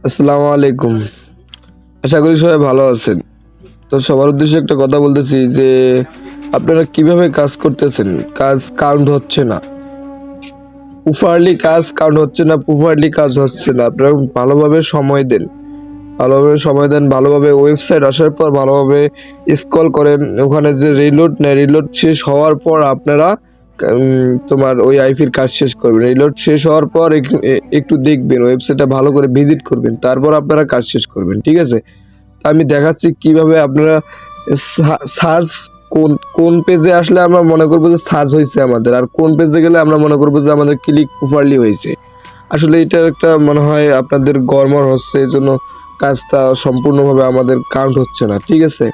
আসসালামু আলাইকুম। আশা করি সবাই ভালো আছেন। তো সবার উদ্দেশ্যে একটা কথা বলতেছি যে আপনারা কিভাবে কাজ করতেছেন, কাজ কাউন্ট হচ্ছে না, প্রপারলি কাজ হচ্ছে না। আপনারা ভালোভাবে সময় দেন, ভালোভাবে ওয়েবসাইট আসার পর ভালোভাবে স্ক্রল করেন। ওখানে যে রিলোড নেয়, রিলোড শেষ হওয়ার পর আপনারা তোমার ওই আইপির কাজ শেষ করবেন। রিলোড শেষ হওয়ার পর একটু দেখবেন, ওয়েবসাইটটা ভালো করে ভিজিট করবেন, তারপর আপনারা কাজ শেষ করবেন। ঠিক আছে? আমি দেখাচ্ছি কিভাবে আপনারা সার্চ কোন কোন পেজে আসলে আমরা মনে করবো যে সার্চ হয়েছে আমাদের, আর কোন পেজে গেলে আমরা মনে করবো যে আমাদের ক্লিক প্রপারলি হয়েছে। আসলে এটা একটা মনে হয় আপনাদের গড়মড় হচ্ছে, এই জন্য কাজটা সম্পূর্ণভাবে আমাদের কাউন্ট হচ্ছে না। ঠিক আছে?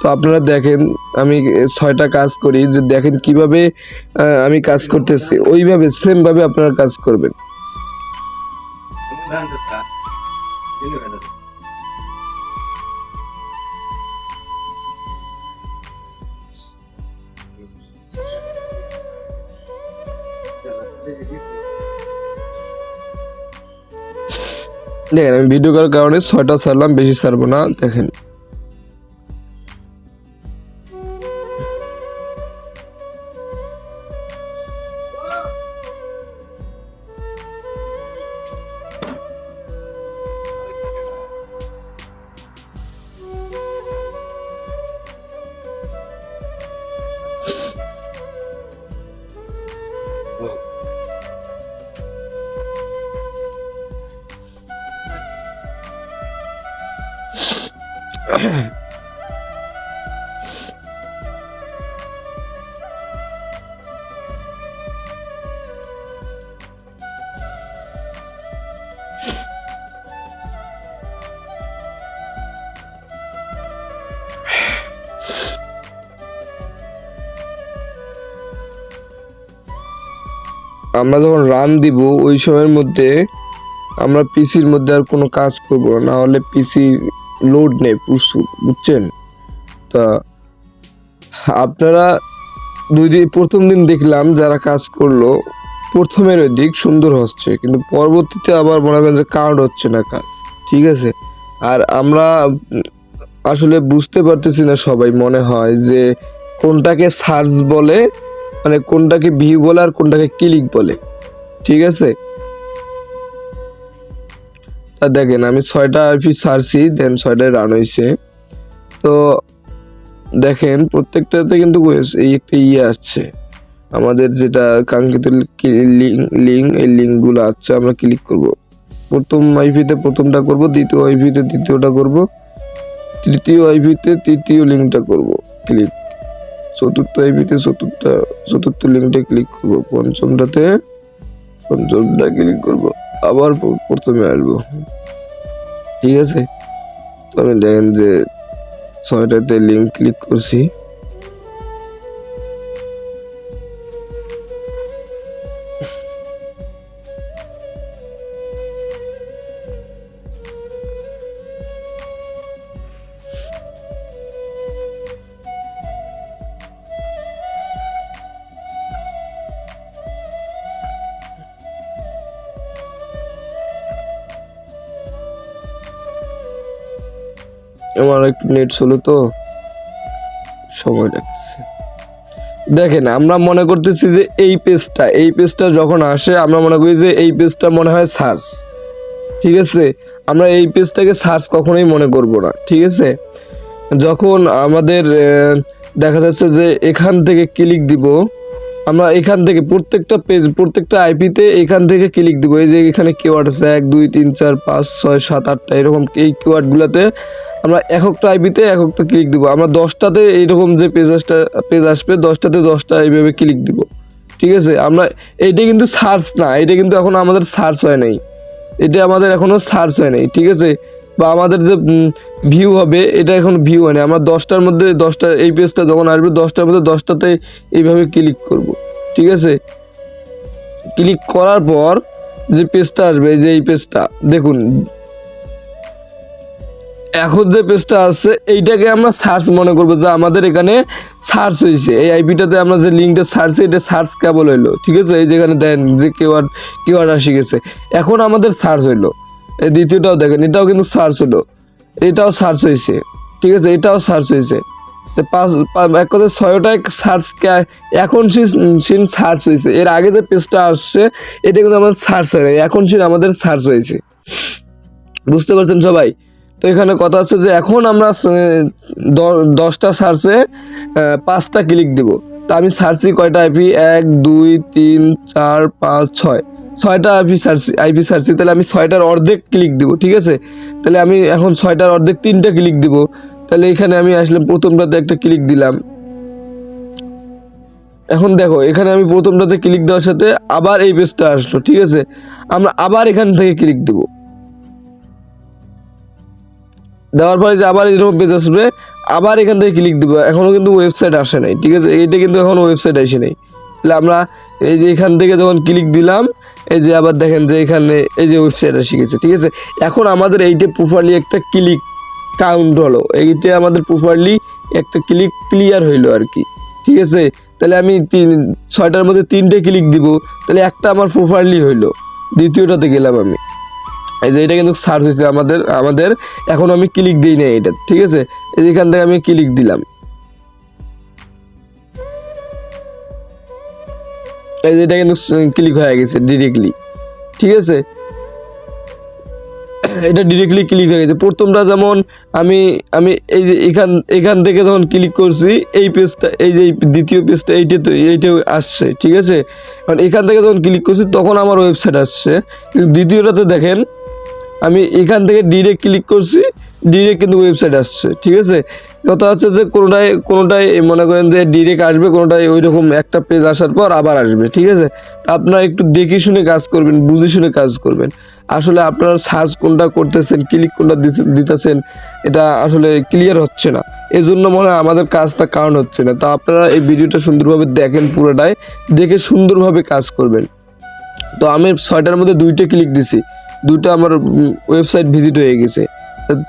তো আপনারা দেখেন, আমি 6টা কাজ করি, যে দেখেন কিভাবে আমি কাজ করতেছি, ওইভাবে সেমভাবে আপনারা কাজ করবেন। দেখেন, আমি ভিডিও করার কারণে 6টা ছাড়লাম, বেশি ছাড়বো না। দেখেন, আমরা যখন রান দিব ওই সময়ের মধ্যে আমরা পিসির মধ্যে আর কোনো কাজ করবো না, হলে পিসি লোড নেই প্রচুর, বুঝছেন? তা আপনারা প্রথম দিন দেখলাম যারা কাজ করলো, প্রথমের ওই দিক সুন্দর হচ্ছে, কিন্তু পরবর্তীতে আবার মনে করেন যে কাউন্ট হচ্ছে না কাজ। ঠিক আছে? আর আমরা আসলে বুঝতে পারতেছি না সবাই, মনে হয় যে কোনটাকে সার্চ বলে, মানে কোনটাকে ভিউ বলে আর কোনটাকে ক্লিক বলে। ঠিক আছে? তা দেখেন, আমি 6টা আইপি সার্চি, দেন 6টায় রান হয়েছে। তো দেখেন প্রত্যেকটাতে কিন্তু এই একটা আসছে, আমাদের যেটা কাঙ্ক্ষিত লিঙ্ক, এই লিঙ্কগুলো আছে, আমরা ক্লিক করব। প্রথম আইপিতে প্রথমটা করব, দ্বিতীয় আইপিতে দ্বিতীয়টা করব, তৃতীয় আইপিতে তৃতীয় লিঙ্কটা করব ক্লিক, চতুর্থ আইপিতে চতুর্থ লিঙ্কটা ক্লিক করব, পঞ্চমটা ক্লিক করব, আবার প্রথমে আসবো। ঠিক আছে? তো আমি দেখেন যে 6টাতে লিঙ্ক ক্লিক করছি। আমার একটু নেট ছিল তো সময় লাগতেছে। দেখেন, আমরা মনে করতেছি যে এই পেজটা যখন আসে আমরা মনে করি যে এই পেজটা মনে হয় সার্চ। ঠিক আছে? আমরা এই পেজটাকে সার্চ কখনোই মনে করব না। ঠিক আছে? যখন আমাদের দেখা যাচ্ছে যে এখান থেকে ক্লিক দিব, আমরা এখান থেকে প্রত্যেকটা আইপিতে এখান থেকে ক্লিক দিব। এই যে এখানে কিওয়ার্ড আছে 1 2 3 4 5 6 7 8টা, এরকম এই কিওয়ার্ডগুলোতে আমরা একটা আইপিতে একটা ক্লিক দিব। আমরা 10টাতে এইরকম যে পেজ আসবে 10টাতে 10টা এইভাবে ক্লিক দিব। ঠিক আছে? আমরা এইটা কিন্তু সার্চ না, এটা কিন্তু এখন আমাদের সার্চ হয় নাই, এটা আমাদের এখনো সার্চ হয় নাই। ঠিক আছে? বা আমাদের যে ভিউ হবে, এটা এখন ভিউ হয় না। আমরা 10টার মধ্যে 10টা, এই পেজটা যখন আসবে 10টার মধ্যে 10টাতে এইভাবে ক্লিক করব। ঠিক আছে? ক্লিক করার পর যে পেজটা আসবে, যে এই পেজটা দেখুন, এখন যে পেজটা আছে এইটাকে আমরা সার্চ মনে করবো, যে আমাদের এখানে সার্চ হয়েছে। এই আইপিটাতে আমরা যে লিঙ্কটা সার্চ, এটা সার্চ কেবল হইলো। ঠিক আছে? এই যেখানে দেন যে কিওয়ার্ড আসি গেছে, এখন আমাদের সার্চ হইলো। এই দ্বিতীয়টাও দেখেন, এটাও কিন্তু সার্চ হলো, এটাও সার্চ হয়েছে, ঠিক আছে, এটাও সার্চ হয়েছে। এক কথা 6টায় সার্চ এখন সিন সার্চ হয়েছে। এর আগে যে পেজটা আসছে এটা কিন্তু আমাদের সার্চ হয় না, এখন সিন আমাদের সার্চ হয়েছে। বুঝতে পারছেন সবাই? তো এখানে কথা হচ্ছে যে এখন আমরা 10টা সার্চে 5টা ক্লিক দিব। তা আমি সার্চি কয়টা আইপি, 1 2 3 4 5 6, 6টা আইপি সার্চি, তাহলে আমি 6টার অর্ধেক ক্লিক দিব, ঠিক আছে। তাহলে আমি এখন 6টার অর্ধেক 3টা ক্লিক দিব। তাহলে এখানে আমি আসলে প্রথমটাতে একটা ক্লিক দিলাম। এখন দেখো এখানে আমি প্রথমটাতে ক্লিক দেওয়ার সাথে আবার এই পেজটা আসলো, ঠিক আছে। আমরা আবার এখান থেকে ক্লিক দিব, দেওয়ার পরে যে আবার এরকম পেজ আসবে, আবার এখান থেকে ক্লিক দিব। এখনো কিন্তু ওয়েবসাইট আসে নাই, ঠিক আছে, এইটা কিন্তু এখনো ওয়েবসাইট আসে নাই। তাহলে আমরা এই যে এখান থেকে যখন ক্লিক দিলাম, এই যে আবার দেখেন যে এখানে এই যে ওয়েবসাইট এসে গেছে, ঠিক আছে। এখন আমাদের এইটা প্রপারলি একটা ক্লিক কাউন্ট হলো, এইটা আমাদের প্রপারলি একটা ক্লিক ক্লিয়ার হইলো আর কি, ঠিক আছে। তাহলে আমি 6টার মধ্যে 3টে ক্লিক দিব, তাহলে একটা আমার প্রপারলি হইলো। দ্বিতীয়টাতে গেলাম আমি, এই যে এটা কিন্তু সার্চ হয়েছে আমাদের এখন আমি ক্লিক দিই না এটা, ঠিক আছে। এখান থেকে আমি ক্লিক দিলাম, এই যে এটা কিন্তু ক্লিক হয়ে গেছে ডিরেক্টলি, ঠিক আছে। এটা ডিরেক্টলি ক্লিক হয়ে গেছে। প্রথমটা যেমন আমি আমি এই যে এখান থেকে যখন ক্লিক করছি এই পেজটা, এই যে দ্বিতীয় পেজটা এইটাও আসছে, ঠিক আছে। কারণ এখান থেকে যখন ক্লিক করছি তখন আমার ওয়েবসাইট আসছে, কিন্তু দ্বিতীয়টাতে দেখেন আমি এখান থেকে ডিরেক্ট ক্লিক করছি, ডিরেক্ট কিন্তু ওয়েবসাইট আসছে, ঠিক আছে। কথা হচ্ছে যে কোনোটাই মনে করেন যে ডিরেক্ট আসবে, কোনোটাই ওই রকম একটা পেজ আসার পর আবার আসবে, ঠিক আছে। আপনারা একটু দেখে শুনে কাজ করবেন, বুঝে শুনে কাজ করবেন। আসলে আপনারা সার্চ কোনটা করতেছেন, ক্লিক কোনটা দিতেছেন, এটা আসলে ক্লিয়ার হচ্ছে না, এই জন্য মনে হয় আমাদের কাজটা কাউন্ট হচ্ছে না। তা আপনারা এই ভিডিওটা সুন্দরভাবে দেখেন, পুরোটাই দেখে সুন্দরভাবে কাজ করবেন। তো আমি 6টার মধ্যে 2টে ক্লিক দিছি, 2টা আমার ওয়েবসাইট ভিজিট হয়ে গেছে।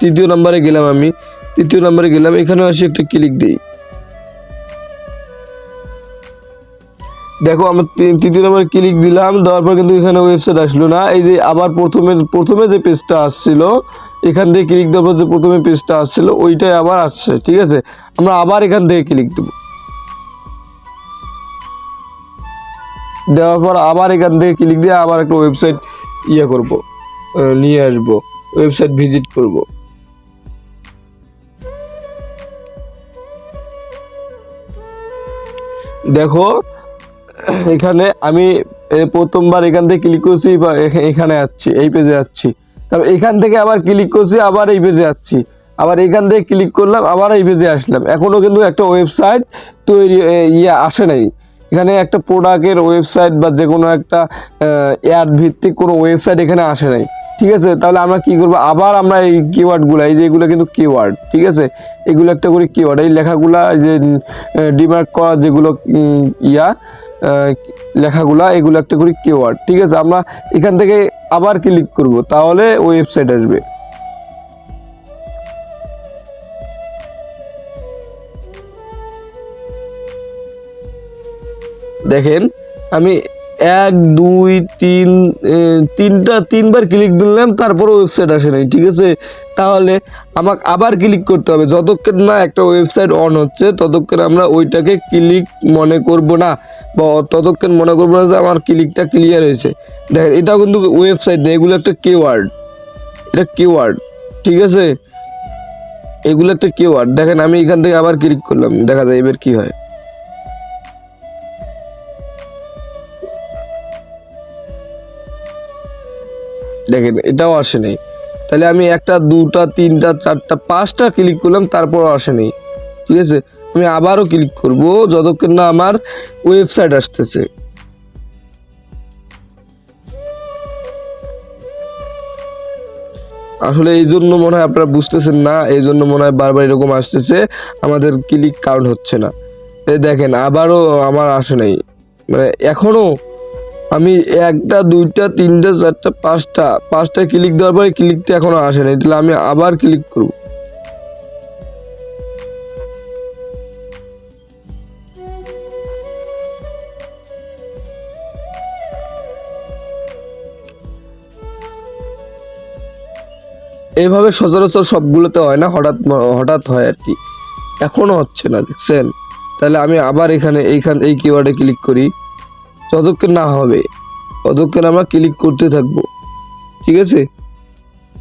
তৃতীয় নম্বরে গেলাম, আমি তৃতীয় নম্বরে গেলাম, এখানে আসি একটা ক্লিক দিই। দেখো আমার তৃতীয় নম্বরে ক্লিক দিলাম, দেওয়ার পর কিন্তু এখানে ওয়েবসাইট আসলো না। এই যে আবার প্রথমে যে পেজটা আসছিল, এখান থেকে ক্লিক দেওয়ার পর যে প্রথমে পেজটা আসছিল ওইটাই আবার আসছে, ঠিক আছে। আমরা আবার এখান থেকে ক্লিক দেবো, দেওয়ার পর আবার এখান থেকে ক্লিক দিয়ে আবার একটা ওয়েবসাইট করব, নিয়ে আসবো, ওয়েবসাইট ভিজিট করব। দেখো এখানে আমি প্রথমবার এখান থেকে ক্লিক করছি, এখানে আসছি, এই পেজে যাচ্ছি, তারপর এখান থেকে আবার ক্লিক করছি, আবার এই পেজে যাচ্ছি, আবার এখান থেকে ক্লিক করলাম, আবার এই পেজে আসলাম। এখনো কিন্তু একটা ওয়েবসাইট তৈরি আসে নাই। এখানে একটা প্রোডাক্টের ওয়েবসাইট বা যে কোনো একটা অ্যাড ভিত্তিক কোনো ওয়েবসাইট এখানে আসে নাই, ঠিক আছে। তাহলে আমরা কি করবো, আবার আমরা এই কিওয়ার্ডগুলো, এই যে এগুলো কিন্তু কিওয়ার্ড, ঠিক আছে, এগুলো একটা করে কিওয়ার্ড, এই লেখাগুলা, এই যে ডিমার্ক করা যেগুলো লেখাগুলা, এগুলো একটা করে কিওয়ার্ড, ঠিক আছে। আমরা এখান থেকে আবার ক্লিক করব, তাহলে ওয়েবসাইট আসবে। দেখেন আমি 1 2 3 তিনবার ক্লিক দিলাম, তারপরে ওয়েবসাইট আসে নাই, ঠিক আছে। তাহলে আমাকে আবার ক্লিক করতে হবে, যতক্ষণ না একটা ওয়েবসাইট অন হচ্ছে ততক্ষণ আমরা ওইটাকে ক্লিক মনে করব না, বা ততক্ষণ মনে করবো না যে আমার ক্লিকটা ক্লিয়ার হয়েছে। দেখেন এটাও কিন্তু ওয়েবসাইট নেই, এগুলো একটা কিওয়ার্ড, এটা কিওয়ার্ড, ঠিক আছে, এগুলো একটা কিওয়ার্ড। দেখেন আমি এখান থেকে আবার ক্লিক করলাম, দেখা যায় এবার কি হয়। দেখেন এটাও আসে নাই। তাহলে আমি 1 2 3 4 5টা ক্লিক করলাম, তারপরও আসে নাই, ঠিক আছে। আমি আবারও ক্লিক করব যতক্ষণ না আমার ওয়েবসাইট আসতেছে। আসলে এই জন্য মনে হয় আপনারা বুঝতেছেন না, এই জন্য মনে হয় বারবার এরকম আসতেছে, আমাদের ক্লিক কাউন্ট হচ্ছে না। এই দেখেন আবারও আমার আসে নাই, মানে এখনো আমি 1 2 3 4 5টা ক্লিক দেওয়ার পরে ক্লিকটা এখনো আসে নাই। তাহলে আমি আবার ক্লিক করব, এইভাবে সচরাচর সবগুলোতে হয় না, হঠাৎ হঠাৎ হয় আর কি, এখনো হচ্ছে না দেখছেন। তাহলে আমি আবার এই কিওয়ার্ডে ক্লিক করি, যতক্ষণ না হবে ততক্ষণ আমরা ক্লিক করতে থাকবো, ঠিক আছে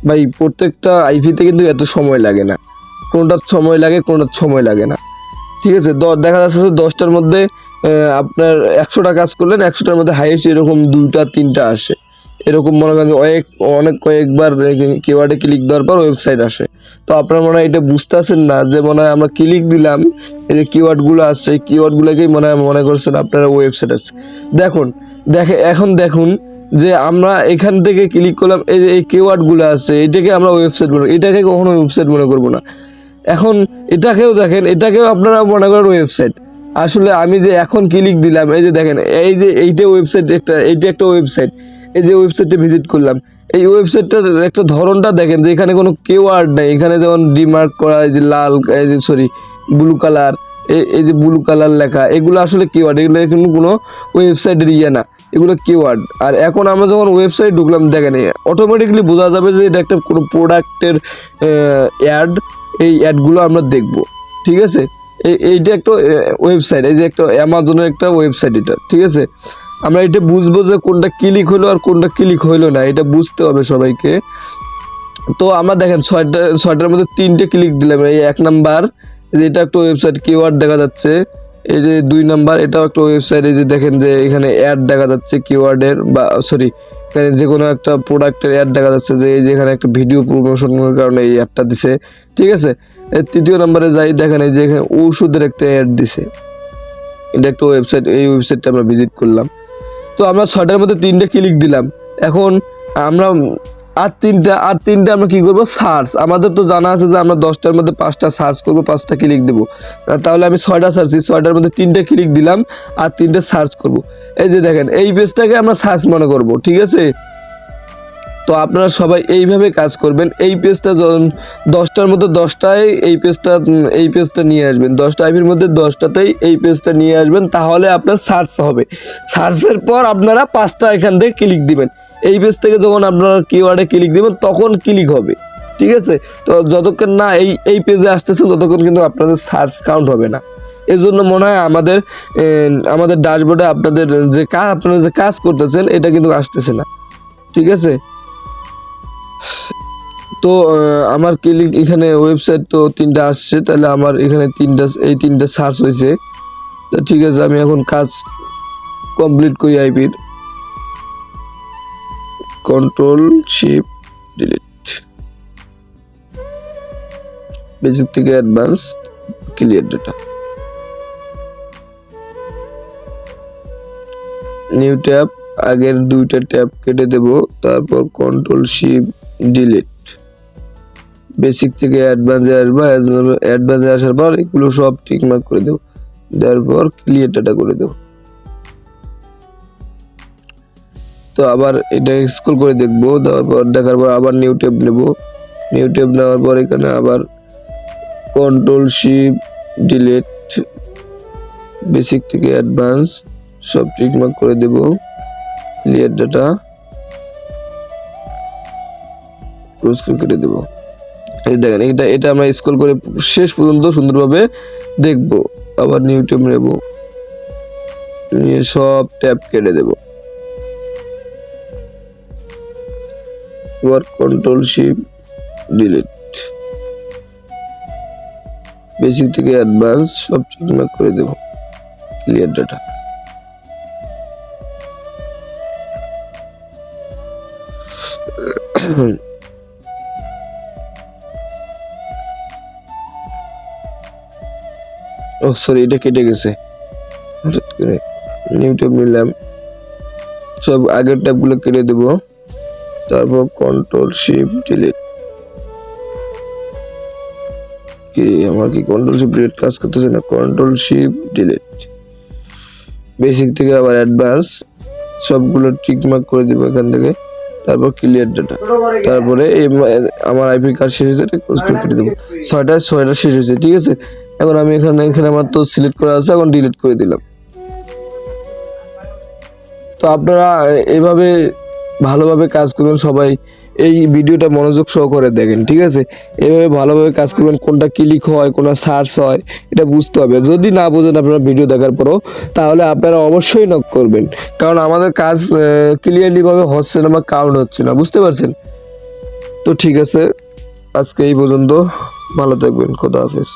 ভাই। প্রত্যেকটা আইপিতে কিন্তু এত সময় লাগে না, কোনটার সময় লাগে কোনটার সময় লাগে না, ঠিক আছে। দেখা যাচ্ছে যে 10টার মধ্যে আপনার 100টা কাজ করলেন, 100টার মধ্যে হাইয়েস্ট এরকম 2টা 3টা আসে, এরকম মনে করেন যে অনেক কয়েকবার কিওয়ার্ডে ক্লিক দেওয়ার পর ওয়েবসাইট আসে। তো আপনার মনে হয় এটা বুঝতে পারছেন না যে মনে হয় আমরা ক্লিক দিলাম, এই যে কিওয়ার্ডগুলো আসছে এই কিওয়ার্ডগুলোকেই মনে করছেন আপনারা ওয়েবসাইট আছে। এখন দেখুন যে আমরা এখান থেকে ক্লিক করলাম, এই যে এই কিওয়ার্ডগুলো আছে এটাকে আমরা ওয়েবসাইট মনে, এটাকে কখনো ওয়েবসাইট মনে করবো না। এখন এটাকেও দেখেন, এটাকেও আপনারা মনে করেন ওয়েবসাইট। আসলে আমি যে এখন ক্লিক দিলাম, এই যে দেখেন এই যে এইটা ওয়েবসাইট, এইটা একটা ওয়েবসাইট। এই যে ওয়েবসাইটে ভিজিট করলাম, এই ওয়েবসাইটটার একটা ধরনটা দেখেন যে এখানে কোনো কিওয়ার্ড নেই, এখানে যেমন ডিমার্ক করা, এই যে লাল, এই যে সরি ব্লু কালার, এই যে ব্লু কালার লেখা, এগুলো আসলে কিওয়ার্ড, এগুলো কিন্তু কোনো ওয়েবসাইটের না, এগুলো কিওয়ার্ড। আর এখন আমরা যখন ওয়েবসাইট ঢুকলাম দেখেন অটোমেটিকলি বোঝা যাবে যে এটা একটা কোনো প্রোডাক্টের অ্যাড, এই অ্যাডগুলো আমরা দেখব, ঠিক আছে। এইটা একটা ওয়েবসাইট, এই যে একটা অ্যামাজনের একটা ওয়েবসাইট এটা, ঠিক আছে। আমরা এটা বুঝবো যে কোনটা ক্লিক হলো আর কোনটা ক্লিক হইলো না, এটা বুঝতে হবে সবাইকে। তো আমরা দেখেন ছয়টার মধ্যে 3টে ক্লিক দিলাম। এই 1 নাম্বার, এটা একটা ওয়েবসাইট, কিওয়ার্ড দেখা যাচ্ছে। এই যে 2 নাম্বার, এটাও একটা ওয়েবসাইট, এই যে দেখেন যে এখানে অ্যাড দেখা যাচ্ছে কিওয়ার্ডের, বা সরি এখানে যে কোনো একটা প্রোডাক্টের অ্যাড দেখা যাচ্ছে, যে এই যে এখানে একটা ভিডিও প্রমোশনের কারণে এই অ্যাডটা দিছে, ঠিক আছে। 3য় নম্বরে যাই, দেখেন এই যে এখানে ওষুধের একটা অ্যাড দিছে, এটা একটা ওয়েবসাইট, এই ওয়েবসাইটটা আমরা ভিজিট করলাম। তো আমরা 6টার মধ্যে 3টে ক্লিক দিলাম। এখন আমরা আর তিনটা আমরা কি করব, সার্চ। আমাদের তো জানা আছে যে আমরা 10টার মধ্যে 5টা সার্চ করব, 5টা ক্লিক দেবো। তাহলে আমি 6টা সার্চ, 6টার মধ্যে 3টে ক্লিক দিলাম আর 3টে সার্চ করব। এই যে দেখেন এই পেজটাকে আমরা সার্চ মনে করব, ঠিক আছে। তো আপনারা সবাই এইভাবে কাজ করবেন। এই পেজটা 10টার মধ্যে 10টায় এই পেজটা নিয়ে আসবেন, 10টা আইপির মধ্যে 10টাতেই এই পেজটা নিয়ে আসবেন, তাহলে আপনার সার্চ হবে। সার্চের পর আপনারা 5টা এখান থেকে ক্লিক দিবেন। এই পেজ থেকে যখন আপনারা কিওয়ার্ডে ক্লিক দিবেন তখন ক্লিক হবে, ঠিক আছে। তো যতক্ষণ না এই পেজে আসতেছে ততক্ষণ কিন্তু আপনাদের সার্চ কাউন্ট হবে না। এই জন্য মনে হয় আমাদের ড্যাশবোর্ডে আপনারা যে কাজ করতেছেন এটা কিন্তু আসতেছে না, ঠিক আছে। তো আমার ক্লিক এখানে ওয়েবসাইট তো 3টা আসছে, তাহলে আমার এখানে 3টা সার্চ হয়েছে। তো ঠিক আছে, আমি এখন কাজ কমপ্লিট করি আইপির। কন্ট্রোল শিফট ডিলিট, বেসিক থেকে advance, clear data, new tab, আগের 2টা ট্যাব কেটে দেব, তারপর কন্ট্রোল শিফট ডিলিট, বেসিক থেকে অ্যাডভান্সে আসবো, অ্যাডভান্সে আসার পর এগুলো সব ঠিক মার্ক করে দেবো, তারপর ক্লিয়ার ডাটা করে দেবো। তো আবার এটা স্ক্রল করে দেখবো, দেখার পর আবার নিউ ট্যাব নেব, নিউ ট্যাব নেওয়ার পর এখানে আবার কন্ট্রোল শিফট ডিলিট, বেসিক থেকে অ্যাডভান্স সব ঠিক মার্ক করে দেব, ক্লিয়ার ডাটা কেটে দেবো। এই দেখেন এটা আমরা স্ক্রল করে শেষ পর্যন্ত সুন্দরভাবে দেখব। আবার নিউ ট্যাব নেব, নিয়ে সব ট্যাব কেটে দেব, আবার কন্ট্রোল শিফট ডিলিট, বেসিক থেকে অ্যাডভান্স সব ঠিকঠাক করে দেব, ক্লিয়ার ডাটা। ও সরি, এটা কেটে গেছে, নিউ ট্যাব নিলাম, সব আগের ট্যাবগুলো কেটে দেব, তারপর কন্ট্রোল শিফট ডিলিট। কি আমার কি কন্ট্রোল শিফট ডিলিট কাজ করতেছে না? কন্ট্রোল শিফট ডিলিট, বেসিক থেকে আবার অ্যাডভান্স সবগুলো টিক মার্ক করে দিব এখান থেকে, তারপর ক্লিয়ার ডাটা। তারপরে আমার আইপি কাজ শেষ হয়েছে, এটা ক্লোজ করে কেটে দেবো। 6টা শেষ হয়েছে, ঠিক আছে। এখন আমি এখানে আমার তো সিলেক্ট করা আছে, এখন ডিলিট করে দিলাম। তো আপনারা এভাবে ভালোভাবে কাজ করবেন, সবাই এই ভিডিওটা মনোযোগ সহকারে দেখেন, ঠিক আছে? এভাবে ভালোভাবে কাজ করবেন, কোনটা ক্লিক হয় কোনটা সার্চ হয় এটা বুঝতে হবে। যদি না বোঝেন আপনারা ভিডিও দেখার পরও, তাহলে আপনারা অবশ্যই নক করবেন, কারণ আমাদের কাজ ক্লিয়ারলিভাবে হচ্ছে না বা কাউন্ট হচ্ছে না, বুঝতে পারছেন? তো ঠিক আছে, আজকে এই পর্যন্ত, ভালো থাকবেন, খোদা হাফেজ।